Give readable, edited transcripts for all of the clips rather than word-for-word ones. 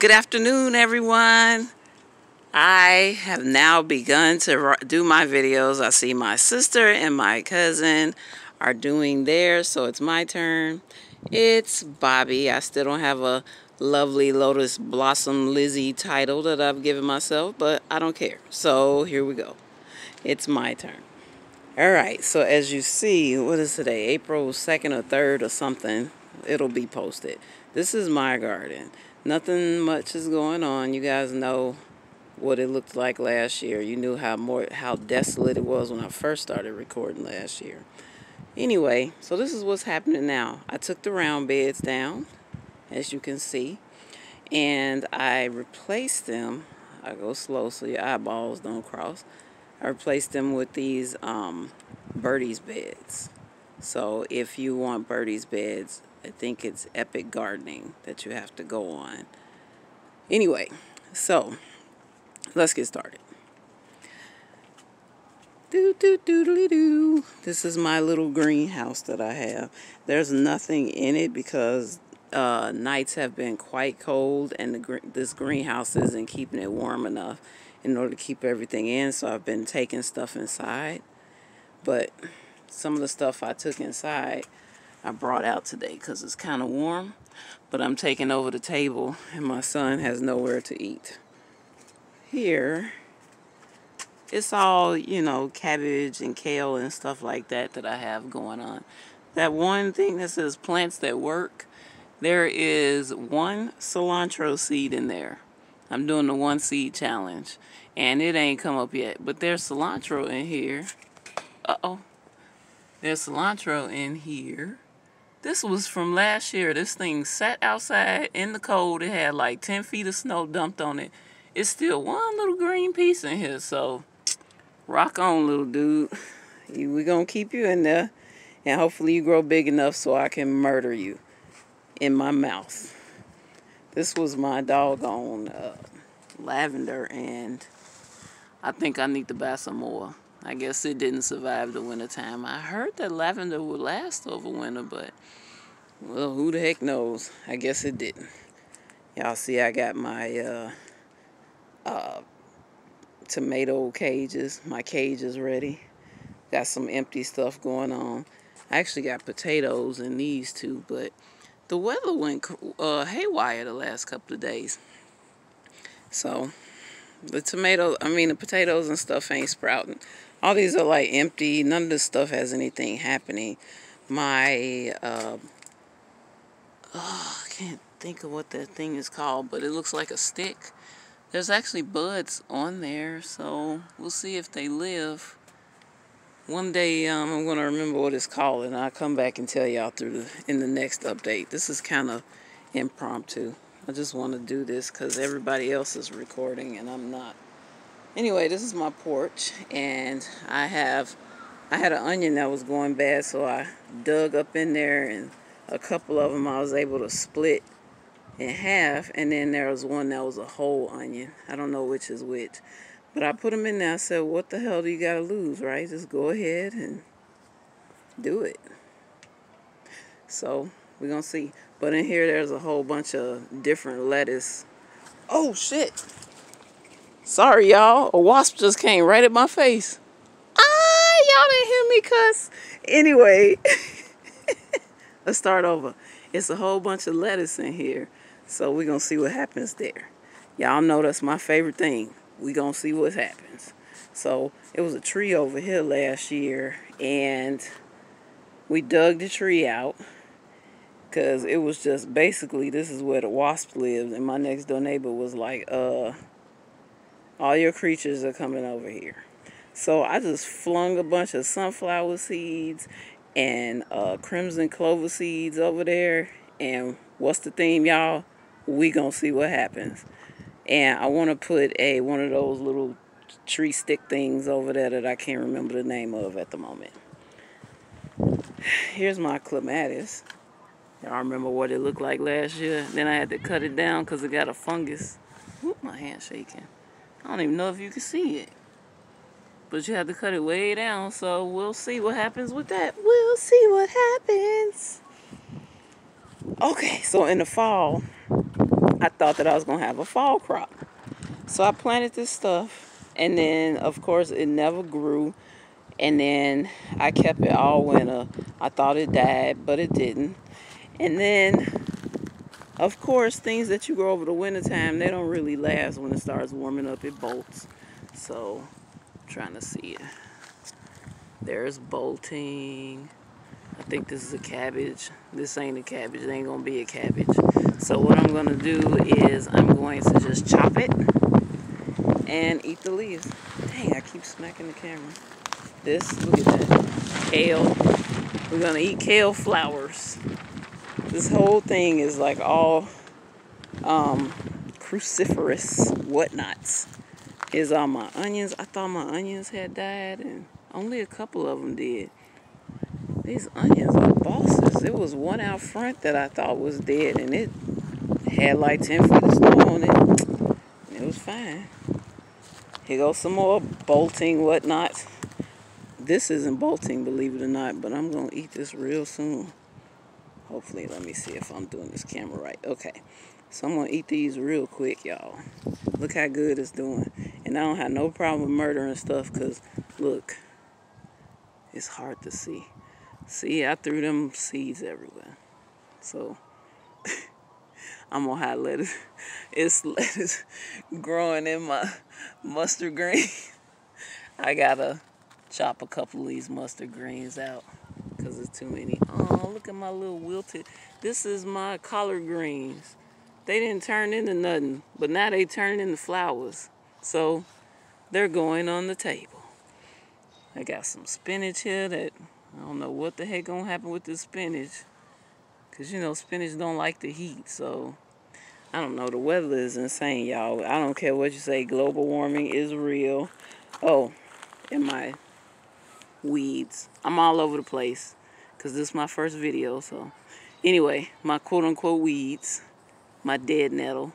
Good afternoon, everyone. I have now begun to do my videos. I see my sister and my cousin are doing theirs, so it's my turn. It's Bobbie. I still don't have a lovely Lotus Blossom Lizzie title that I've given myself, but I don't care. So here we go. It's my turn. Alright, so as you see, what is today? April 2nd or 3rd or something. It'll be posted. This is my garden. Nothing much is going on. You guys know what it looked like last year. You knew how desolate it was when I first started recording last year. Anyway, so this is what's happening now. I took the round beds down, as you can see, and I replaced them. I go slow so your eyeballs don't cross. I replaced them with these Birdie's beds. So if you want Birdie's beds, I think it's Epic Gardening that you have to go on. Anyway, so let's get started. This is my little greenhouse that I have. There's nothing in it because nights have been quite cold, and this greenhouse isn't keeping it warm enough in order to keep everything in. So I've been taking stuff inside, but some of the stuff I took inside I brought out today because it's kind of warm, but I'm taking over the table and my son has nowhere to eat. Here, it's all, cabbage and kale and stuff like that I have going on. That one thing that says plants that work, there is one cilantro seed in there. I'm doing the 1 seed challenge and it ain't come up yet, but there's cilantro in here. There's cilantro in here. This was from last year. This thing sat outside in the cold. It had like 10 feet of snow dumped on it. It's still one little green piece in here. So, rock on, little dude. We're going to keep you in there. And hopefully you grow big enough so I can murder you in my mouth. This was my doggone lavender. And I think I need to buy some more. I guess it didn't survive the winter time. I heard that lavender would last over winter, but, well, who the heck knows? I guess it didn't. Y'all see I got my tomato cages. My cage is ready. Got some empty stuff going on. I actually got potatoes in these two, but the weather went haywire the last couple of days. So the potatoes and stuff ain't sprouting. All these are like empty. None of this stuff has anything happening. My, I can't think of what that thing is called, but it looks like a stick. There's actually buds on there, so we'll see if they live. One day I'm going to remember what it's called, and I'll come back and tell y'all in the next update. This is kind of impromptu. I just want to do this because everybody else is recording and I'm not. Anyway, this is my porch, and I had an onion that was going bad, so I dug up in there, and a couple of them I was able to split in half, and then there was one that was a whole onion. I don't know which is which, but I put them in there. I said, what the hell do you got to lose, right? Just go ahead and do it. So we're going to see. But in here, there's a whole bunch of different lettuce. Oh, shit. Sorry, y'all. A wasp just came right at my face. Y'all didn't hear me cuss. Anyway, let's start over. It's a whole bunch of lettuce in here. So we're going to see what happens there. Y'all know that's my favorite thing. We're going to see what happens. So it was a tree over here last year, and we dug the tree out because it was just basically, this is where the wasp lived, and my next door neighbor was like, all your creatures are coming over here. So I just flung a bunch of sunflower seeds and crimson clover seeds over there. And what's the theme, y'all? We gonna see what happens. And I want to put one of those little tree stick things over there that I can't remember the name of at the moment. Here's my clematis. Y'all remember what it looked like last year? Then I had to cut it down because it got a fungus. Whoop, my hand's shaking. I don't even know if you can see it. But you have to cut it way down, so we'll see what happens with that. We'll see what happens. Okay, so in the fall, I thought that I was going to have a fall crop. So I planted this stuff, and then, of course, it never grew. And then I kept it all winter. I thought it died, but it didn't. And then, of course, things that you grow over the winter time, they don't really last. When it starts warming up, it bolts. So, I'm trying to see it. There's bolting. I think this is a cabbage. This ain't a cabbage. It ain't gonna be a cabbage. So what I'm gonna do is I'm going to just chop it and eat the leaves. Dang, I keep smacking the camera. Look at that. Kale. We're gonna eat kale flowers. This whole thing is like all cruciferous whatnots. Here's all my onions. I thought my onions had died, and only a couple of them did. These onions are bosses. There was one out front that I thought was dead, and it had like 10 feet of snow on it. It was fine. Here goes some more bolting whatnot. This isn't bolting, believe it or not, but I'm going to eat this real soon. Hopefully, let me see if I'm doing this camera right. Okay, so I'm going to eat these real quick, y'all. Look how good it's doing. And I don't have no problem with murdering stuff because, look, it's hard to see. See, I threw them seeds everywhere. So, I'm going to have lettuce. It's lettuce growing in my mustard green. I got to chop a couple of these mustard greens out because it's too many. Oh, look at my little wilted. This is my collard greens. They didn't turn into nothing, but now they turn into flowers. So, they're going on the table. I got some spinach here that I don't know what the heck gonna happen with this spinach. Because, you know, spinach don't like the heat. So, I don't know. The weather is insane, y'all. I don't care what you say. Global warming is real. Oh, and my weeds. I'm all over the place. Because this is my first video. So, anyway, my quote-unquote weeds. My dead nettle.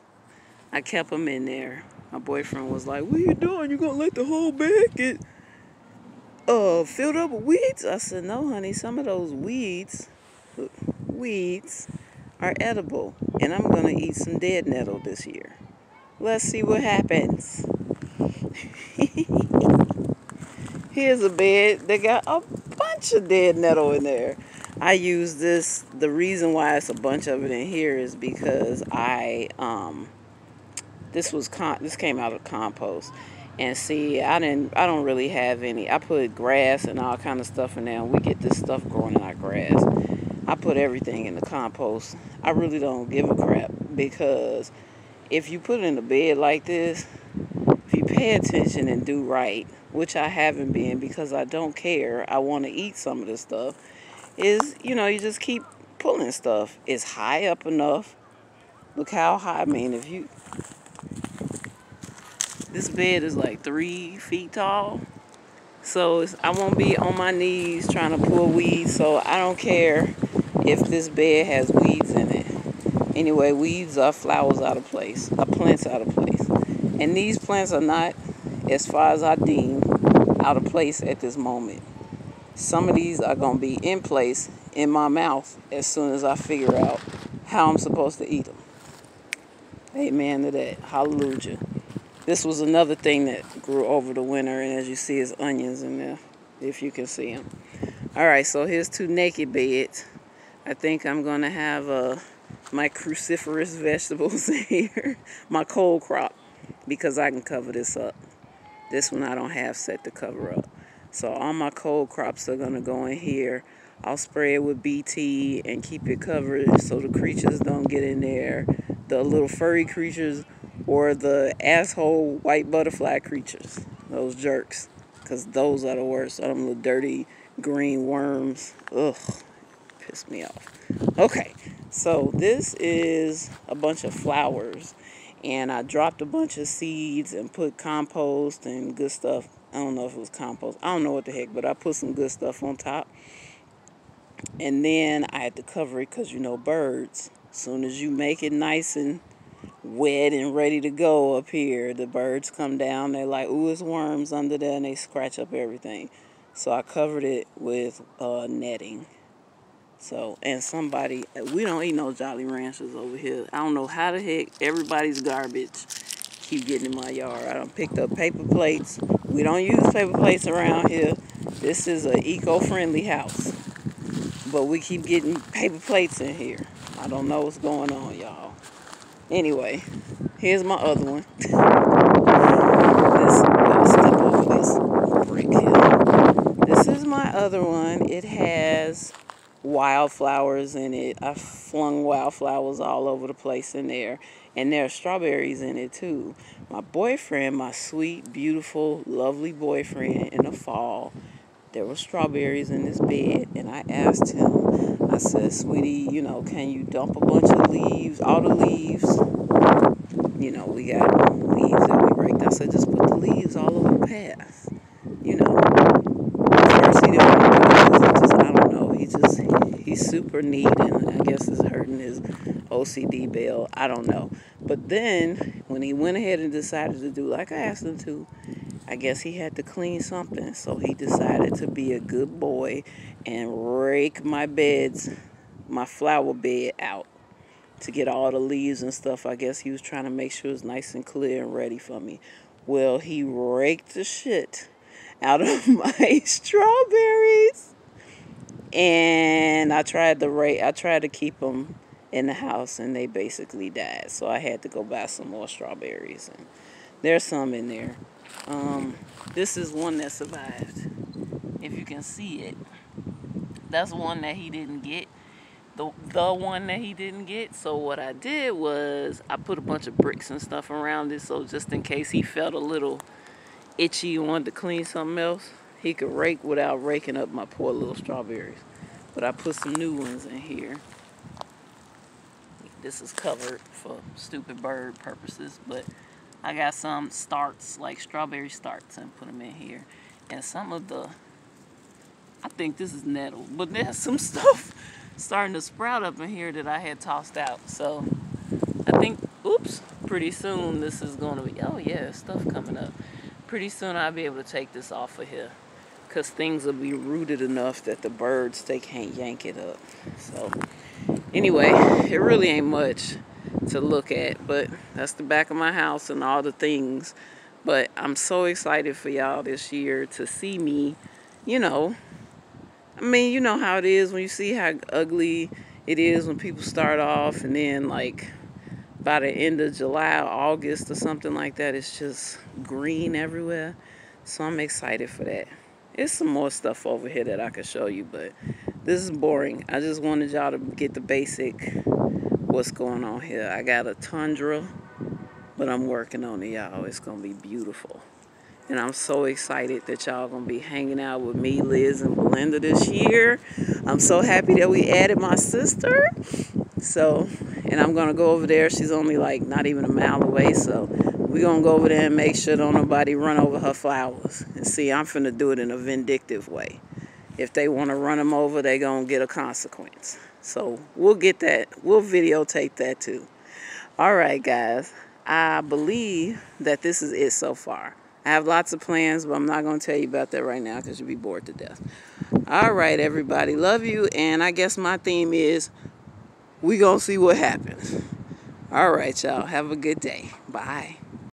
I kept them in there. My boyfriend was like, what are you doing? You gonna let the whole bag get filled up with weeds? I said, no, honey, some of those weeds are edible, and I'm gonna eat some dead nettle this year. Let's see what happens. Here's a bed that got a bunch of dead nettle in there. I use this. The reason why it's a bunch of it in here is because this came out of compost. And see, I don't really have any. I put grass and all kind of stuff in there, and we get this stuff growing in our grass. I put everything in the compost. I really don't give a crap, because if you put it in a bed like this, if you pay attention and do right, which I haven't been because I don't care, I want to eat some of this stuff, is, you know, you just keep pulling stuff. It's high up enough. Look how high. I mean, if you... This bed is like 3 feet tall. So I won't be on my knees trying to pull weeds. So I don't care if this bed has weeds in it. Anyway, weeds are flowers out of place. Are plants out of place. And these plants are not, as far as I deem, out of place at this moment. Some of these are going to be in place in my mouth as soon as I figure out how I'm supposed to eat them. Amen to that. Hallelujah. This was another thing that grew over the winter, and as you see, is onions in there, if you can see them. All right, so here's 2 naked beds. I think I'm going to have my cruciferous vegetables in here, my cold crop, because I can cover this up. This one I don't have set to cover up. So all my cold crops are going to go in here. I'll spray it with BT and keep it covered so the creatures don't get in there. The little furry creatures or the asshole white butterfly creatures. Those jerks. Because those are the worst. Them little dirty green worms. Ugh. Piss me off. Okay. So this is a bunch of flowers. And I dropped a bunch of seeds and put compost and good stuff. I don't know if it was compost. I don't know what the heck. But I put some good stuff on top. And then I had to cover it because, you know, birds. As soon as you make it nice and wet and ready to go up here, the birds come down. They're like, ooh, it's worms under there, and they scratch up everything. So I covered it with netting. So, and somebody, we don't eat no Jolly Ranchers over here. I don't know how the heck everybody's garbage keep getting in my yard. I done picked up paper plates. We don't use paper plates around here. This is an eco-friendly house. But we keep getting paper plates in here. I don't know what's going on, y'all. Anyway, here's my other one. Let's step over this brick here. This is my other one. It has wildflowers in it. I flung wildflowers all over the place in there. And there are strawberries in it too. My boyfriend, my sweet, beautiful, lovely boyfriend, in the fall, there were strawberries in this bed, and I asked him, I said, sweetie, you know, can you dump a bunch of leaves, all the leaves? You know, we got leaves that we raked. I said, just put the leaves all over the path. You know, at first he didn't want to do it because he just, I don't know, he's super neat, and I guess it's hurting his OCD bell. I don't know. But then, when he went ahead and decided to do like I asked him to, I guess he had to clean something, so he decided to be a good boy and rake my flower bed out to get all the leaves and stuff. I guess he was trying to make sure it was nice and clear and ready for me. Well, he raked the shit out of my strawberries, and I tried to keep them in the house, and they basically died. So I had to go buy some more strawberries, and there's some in there. This is one that survived. If you can see it, that's one that he didn't get. The one that he didn't get. So what I did was I put a bunch of bricks and stuff around it, so just in case he felt a little itchy and wanted to clean something else, he could rake without raking up my poor little strawberries. But I put some new ones in here. This is covered for stupid bird purposes, but I got some starts, like strawberry starts, and put them in here. And some of the, I think this is nettle, but there's some stuff starting to sprout up in here that I had tossed out. So I think, oops, pretty soon this is going to be, oh yeah, stuff coming up. Pretty soon I'll be able to take this off of here, because things will be rooted enough that the birds, they can't yank it up. So anyway, it really ain't much to look at, but that's the back of my house and all the things. But I'm so excited for y'all this year to see me, you know. I mean, you know how it is when you see how ugly it is when people start off, and then like by the end of July or August or something like that, it's just green everywhere. So I'm excited for that. There's some more stuff over here that I could show you, but this is boring. I just wanted y'all to get the basic what's going on here. I got a tundra, but I'm working on it, y'all. It's gonna be beautiful. And I'm so excited that y'all gonna be hanging out with me, Liz, and Belinda this year. I'm so happy that we added my sister. So, and I'm gonna go over there. She's only like not even a mile away, so we're gonna go over there and make sure don't nobody run over her flowers. And see, I'm finna do it in a vindictive way. If they wanna run them over, they gonna get a consequence. So we'll get that, we'll videotape that too. All right, guys, I believe that this is it so far. I have lots of plans, but I'm not going to tell you about that right now because you'll be bored to death. All right, everybody. Love you. And I guess my theme is we going to see what happens. All right, y'all. Have a good day. Bye.